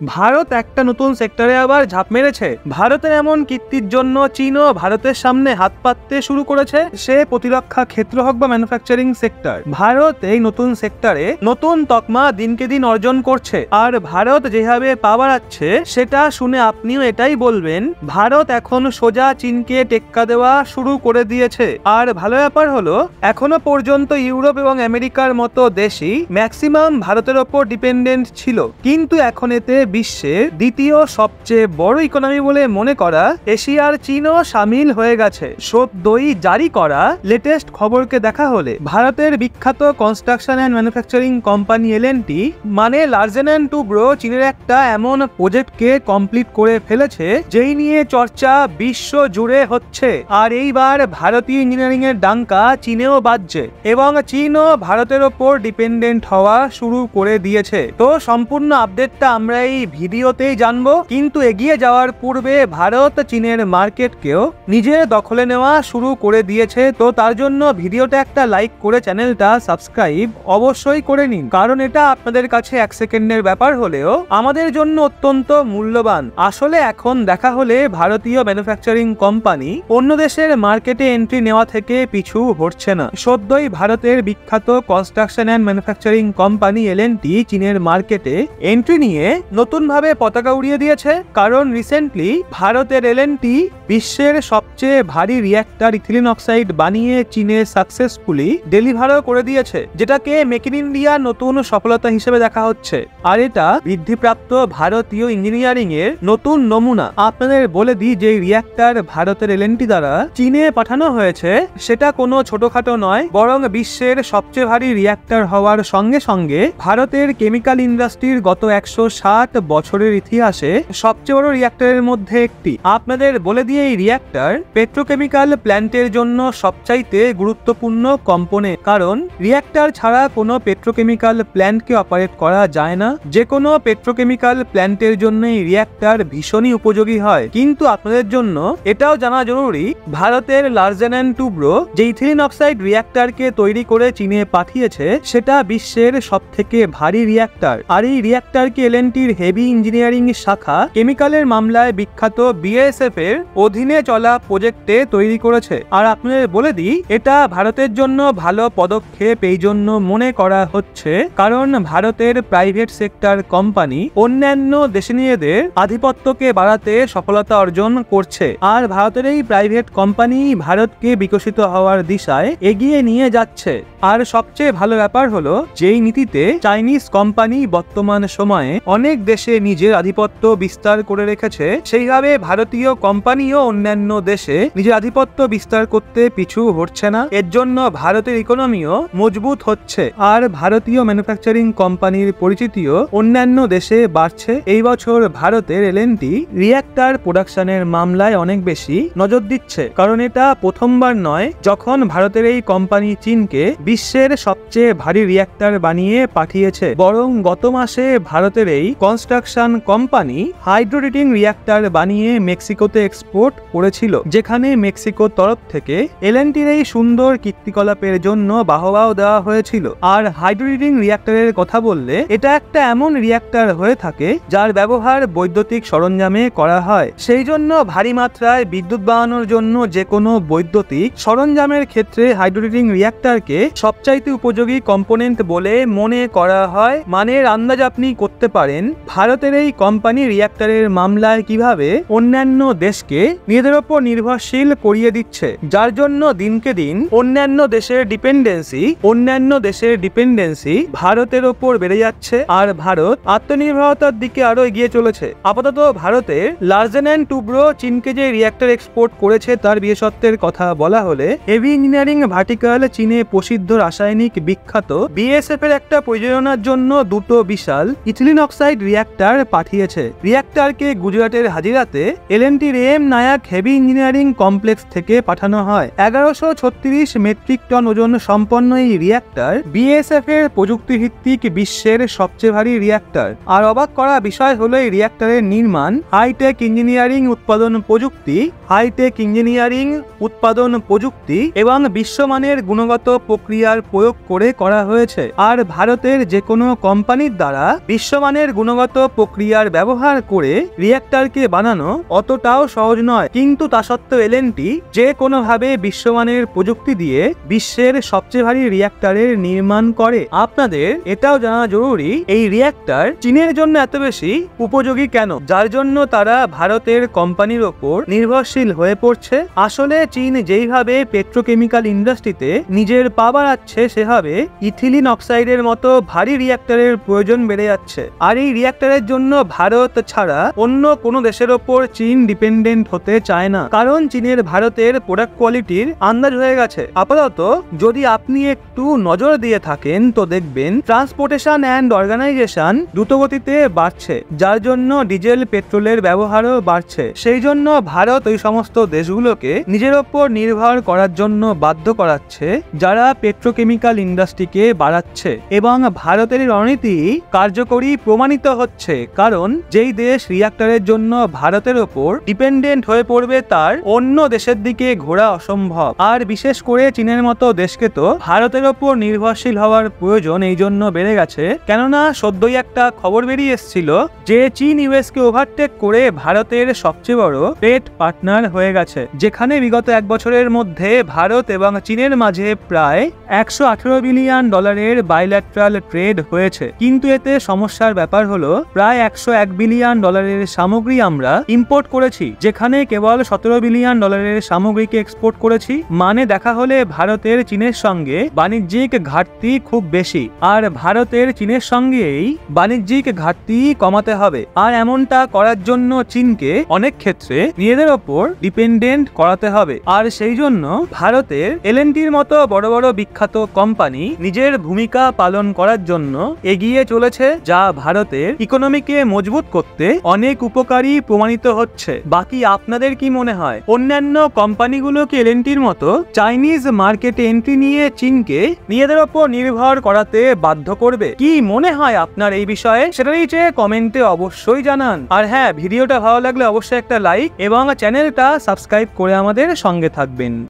ভারত একটা নতুন সেক্টরে আবার ঝাঁপ মেরেছে। ভারতের এমন কীর্তির জন্য চীনও ভারতের সামনে হাত পাততে শুরু করেছে, সে প্রতিরক্ষা ক্ষেত্র হোক বা ম্যানুফ্যাকচারিং সেক্টর। ভারত এই নতুন সেক্টরে নতুন তকমা দিনকে দিন অর্জন করছে, আর ভারত যেভাবে পা বাড়াচ্ছে সেটা শুনে আপনিও এটাই বলবেন ভারত এখন সোজা চীনকে টেক্কা দেওয়া শুরু করে দিয়েছে। আর ভালো ব্যাপার হলো এখনো পর্যন্ত ইউরোপ এবং আমেরিকার মতো দেশই ম্যাক্সিমাম ভারতের ওপর ডিপেন্ডেন্ট ছিল, কিন্তু এখন এতে বিশ্বের দ্বিতীয় সবচেয়ে বড় ইকোনমি বলে মনে করা এশিয়ার চীনও সামিল হয়ে গেছে। সদ্যই জারি করা লেটেস্ট খবরকে দেখা হলে ভারতের বিখ্যাত কনস্ট্রাকশন অ্যান্ড ম্যানুফ্যাকচারিং কোম্পানি এল&টি মানে লার্জেন অ্যান্ড টুব্রো চীনের একটা এমন প্রজেক্টকে কমপ্লিট করে ফেলেছে যেই নিয়ে চর্চা বিশ্ব জুড়ে হচ্ছে। আর এইবার ভারতীয় ইঞ্জিনিয়ারিং এর ডাঙ্কা চীনেও বাজছে এবং চীনও ভারতের ওপর ডিপেন্ডেন্ট হওয়া শুরু করে দিয়েছে। তো সম্পূর্ণ আপডেটটা আমরা এই ভিডিওতেই জানবো, কিন্তু এগিয়ে যাওয়ার পূর্বে ভারত চীনের মার্কেটকেও নিজের দখলে নেওয়া শুরু করে দিয়েছে। তো তার জন্য ভিডিওটা একটা লাইক করে চ্যানেলটা সাবস্ক্রাইব অবশ্যই করে নিন, কারণ এটা আপনাদের কাছে 1 সেকেন্ডের ব্যাপার হলেও আমাদের জন্য অত্যন্ত মূল্যবান। আসলে এখন দেখা হলে ভারতীয় ম্যানুফ্যাকচারিং কোম্পানি অন্য দেশের মার্কেটে এন্ট্রি নেওয়া থেকে পিছু হটছে না। সদ্যই ভারতের বিখ্যাত কনস্ট্রাকশন অ্যান্ড ম্যানুফ্যাকচারিং কোম্পানি এল&টি চীনের মার্কেটে এন্ট্রি নিয়ে নতুনভাবে পতাকা উড়িয়ে দিয়েছে, কারণ রিসেন্টলি ভারতের এল&টি বিশ্বের সবচেয়ে ভারী রিঅ্যাক্টর ইথিলিন অক্সাইড বানিয়ে চীনে সাকসেসফুলি ডেলিভারও করে দিয়েছে, যেটাকে মেক ইন ইন্ডিয়া নতুন সফলতা হিসেবে দেখা হচ্ছে। আর এটা বৃদ্ধিপ্রাপ্ত ভারতীয় ইঞ্জিনিয়ারিং এর নতুন নমুনা। আপনাদের বলে দিই যে রিঅ্যাক্টর ভারতের এল&টি দ্বারা চীনে পাঠানো হয়েছে সেটা কোনো ছোটখাটো নয়, বরং বিশ্বের সবচেয়ে ভারী রিঅ্যাক্টর হওয়ার সঙ্গে সঙ্গে ভারতের কেমিক্যাল ইন্ডাস্ট্রির গত 160 বছরের ইতিহাসে সবচেয়ে বড় রিঅ্যাক্টরের মধ্যে একটি। আপনাদের বলে দিয়ে এই রিঅ্যাক্টর পেট্রোকেমিক্যাল প্ল্যান্টের জন্য সবচাইতে গুরুত্বপূর্ণ কম্পোনেন্ট, কারণ রিঅ্যাক্টর ছাড়া কোনো পেট্রোকেমিক্যাল প্ল্যান্টকে অপারেট করা যায় না। যে কোনো পেট্রোকেমিক্যাল প্ল্যান্টের জন্য এই রিঅ্যাক্টর ভীষণই উপযোগী হয়। কিন্তু আপনাদের জন্য এটাও জানা জরুরি ভারতের লার্জেন অ্যান্ড টুব্রো যে ইথিলিন অক্সাইড রিঅ্যাক্টরকে তৈরি করে চীনে পাঠিয়েছে সেটা বিশ্বের সবথেকে ভারী রিঅ্যাক্টর। আর এই রিঅ্যাক্টরকে এল&টির হেভি ইঞ্জিনিয়ারিং শাখা কেমিক্যালের মামলায় বিখ্যাত বিএসএফ এর অধীনে চলা প্রজেক্টে তৈরি করেছে। আর আপনাদের বলে দিই এটা ভারতের জন্য ভালো পদক্ষেপ এই জন্য মনে করা হচ্ছে কারণ ভারতের প্রাইভেট সেক্টর কোম্পানি অন্যান্য দেশীয়দের আধিপত্যকে বাড়াতে সফলতা অর্জন করছে, আর ভারতের এই প্রাইভেট কোম্পানি ভারতকে বিকশিত হওয়ার দিশায় এগিয়ে নিয়ে যাচ্ছে। আর সবচেয়ে ভালো ব্যাপার হলো যেই নীতিতে চাইনিজ কোম্পানি বর্তমান সময়ে অনেক দেশে নিজের আধিপত্য বিস্তার করে রেখেছে, সেইভাবে ভারতীয় কোম্পানিও অন্যান্য দেশে নিজের আধিপত্য বিস্তার করতে পিছু হটছে না। এর জন্য ভারতের ইকোনমিও মজবুত হচ্ছে, আর ভারতীয় ম্যানুফ্যাকচারিং কোম্পানির পরিচিতিও অন্যান্য দেশে বাড়ছে। এই বছর ভারতের এল&টি রিঅ্যাক্টর প্রোডাকশনের মামলায় অনেক বেশি নজর দিচ্ছে, কারণ এটা প্রথমবার নয় যখন ভারতের এই কোম্পানি চীনকে বিশ্বের সবচেয়ে ভারী রিঅ্যাক্টর বানিয়ে পাঠিয়েছে, বরং গত মাসে ভারতের এই কনস্ট্রাকশন কোম্পানি হাইড্রোরেটিং রিঅ্যাক্টর বানিয়ে মেক্সিকোতে এক্সপোর্ট করেছিল, যেখানে মেক্সিকোর তরফ থেকে এল&টির এই সুন্দর কীর্তিকলাপের জন্য বাহবাও দেওয়া হয়েছিল। আর হাইড্রোরেটিং রিঅ্যাক্টরের কথা বললে এটা একটা এমন রিঅ্যাক্টর হয়ে থাকে যার ব্যবহার বৈদ্যুতিক সরঞ্জামে করা হয়, সেই জন্য ভারী মাত্রায় বিদ্যুৎ বানানোর জন্য যে কোনো বৈদ্যুতিক সরঞ্জামের ক্ষেত্রে হাইড্রোরেটিং রিঅ্যাক্টরকে সবচাইতে উপযোগী কম্পোনেন্ট বলে মনে করা হয়। মানের আন্দাজ আপনি করতে পারেন ভারতের এই কোম্পানি রিঅ্যাক্টরের মামলায় কিভাবে অন্যান্য দেশকে নিজেদের ওপর নির্ভরশীল করিয়ে দিচ্ছে, যার জন্য দিনকে দিন অন্যান্য দেশের ডিপেন্ডেন্সি ভারতের ওপর বেড়ে যাচ্ছে, আর ভারত আত্মনির্ভরতার দিকে আরো এগিয়ে চলেছে। আপাতত ভারতের লার্জেন অ্যান্ড টুব্রো চীনকে যে রিঅ্যাক্টর এক্সপোর্ট করেছে তার বিশেষত্বের কথা বলা হলে হেভি ইঞ্জিনিয়ারিং ভার্টিকাল চীনে প্রসিদ্ধ রাসায়নিক বিখ্যাত বিএসএফ এর একটা প্রয়োজনার জন্য দুটো বিশাল ইথিলিন অক্সাইড রিঅ্যাক্টর পাঠিয়েছে। রিঅ্যাক্টরকে গুজরাটের হাজিরাতে এল&টির এম নায়াক হেভি ইঞ্জিনিয়ারিং কমপ্লেক্স থেকে পাঠানো হয়। 1136 মেট্রিক টন ওজন সম্পন্ন এই রিঅ্যাক্টর বিএসএফ এর প্রযুক্তিভিত্তিক বিশ্বের সবচেয়ে ভারী রিঅ্যাক্টর। আর অবাক করা বিষয় হলো এই রিঅ্যাক্টরের নির্মাণ হাইটেক ইঞ্জিনিয়ারিং উৎপাদন প্রযুক্তি এবং বিশ্বমানের গুণগত প্রক্রিয়া প্রক্রিয়ার প্রয়োগ করে করা হয়েছে। আর ভারতের যে কোনো কোম্পানির দ্বারা বিশ্বমানের গুণগত প্রক্রিয়ার ব্যবহার করে রিঅ্যাক্টরকে বানানো অতটাও সহজ নয়। কিন্তু তা সত্ত্বেও এলএনটি যে কোনোভাবে বিশ্বমানের প্রযুক্তি দিয়ে বিশ্বের সবচেয়ে ভারী রিঅ্যাক্টরের নির্মাণ করে। আপনাদের এটাও জানা জরুরি এই রিঅ্যাক্টর চীনের জন্য এত বেশি উপযোগী কেন, যার জন্য তারা ভারতের কোম্পানির ওপর নির্ভরশীল হয়ে পড়ছে। আসলে চীন যেইভাবে পেট্রোকেমিক্যাল ইন্ডাস্ট্রিতে নিজের পা বাড়াচ্ছে, সেভাবে ইথিলিন অক্সাইডের মতো ভারী রিঅ্যাক্টরের প্রয়োজন বেড়ে যাচ্ছে। আর এই রিঅ্যাক্টরের জন্য ভারত ছাড়া অন্য কোনো দেশের ওপর চীন ডিপেন্ডেন্ট হতে চায় না, কারণ চীনের ভারতের প্রোডাক্ট কোয়ালিটির আন্দাজ হয়ে গেছে। আপাতত যদি আপনি একটু নজর দিয়ে থাকেন তো দেখবেন ট্রান্সপোর্টেশন অ্যান্ড অর্গানাইজেশন দ্রুতগতিতে বাড়ছে, যার জন্য ডিজেল পেট্রোলের ব্যবহারও বাড়ছে। সেই জন্য ভারত ওই সমস্ত দেশগুলোকে নিজের ওপর নির্ভর করার জন্য বাধ্য করাচ্ছে যারা পেট্রোকেমিক্যাল ইন্ডাস্ট্রিকে বাড়াচ্ছে। এবং ভারতের রণনীতি কার্যকরী প্রমাণিত হচ্ছে, কারণ যেই দেশ রিঅ্যাক্টরের জন্য ভারতের ওপর ডিপেন্ডেন্ট হয়ে পড়বে তার অন্য দেশের দিকে ঘোরা অসম্ভব। আর বিশেষ করে চীনের মতো দেশকে তো ভারতের ওপর নির্ভরশীল হওয়ার প্রয়োজন এই জন্য বেড়ে গেছে, কেননা সদ্যই একটা খবর বেরিয়ে এসেছিল যে চীন ইউএস কে ওভারটেক করে ভারতের সবচেয়ে বড় ট্রেড পার্টনার হয়ে গেছে, যেখানে বিগত এক বছরের মধ্যে ভারত এবং চীনের মাঝে প্রায় 118 বিলিয়ন ডলারের বাইল্যাট্রাল ট্রেড হয়েছে। কিন্তু এতে সমস্যার ব্যাপার হলো প্রায় 101 বিলিয়ন ডলারের সামগ্রী আমরা ইম্পোর্ট করেছি, যেখানে কেবল 17 বিলিয়ন ডলারের সামগ্রীকে এক্সপোর্ট করেছি। মানে দেখা হলে ভারতের চীনের সঙ্গে বাণিজ্যিক ঘাটতি খুব বেশি, আর ভারতের চীনের সঙ্গেই বাণিজ্যিক ঘাটতি কমাতে হবে। আর এমনটা করার জন্য চীনকে অনেক ক্ষেত্রে নিজেদের ওপর ডিপেন্ডেন্ট করাতে হবে। আর সেই জন্য ভারতের এলএনটির মতো বড় বড় বিখ্যাত কোম্পানি নিজের ভূমিকা পালন করার জন্য এগিয়ে চলেছে, যা ভারতের ইকোনমিকে মজবুত করতে অনেক উপকারী প্রমাণিত হচ্ছে। বাকি আপনাদের কি মনে হয়, অন্যান্য কোম্পানিগুলো কি এলএনটির মতো চাইনিজ মার্কেটে এন্ট্রি নিয়ে চীনকে নিজেদের ওপর নির্ভর করাতে বাধ্য করবে? কি মনে হয় আপনার এই বিষয়ে, সেটা নিচে কমেন্টে অবশ্যই জানান। আর হ্যাঁ, ভিডিওটা ভালো লাগলে অবশ্যই একটা লাইক এবং চ্যানেলটা সাবস্ক্রাইব করে আমাদের সঙ্গে থাকবেন।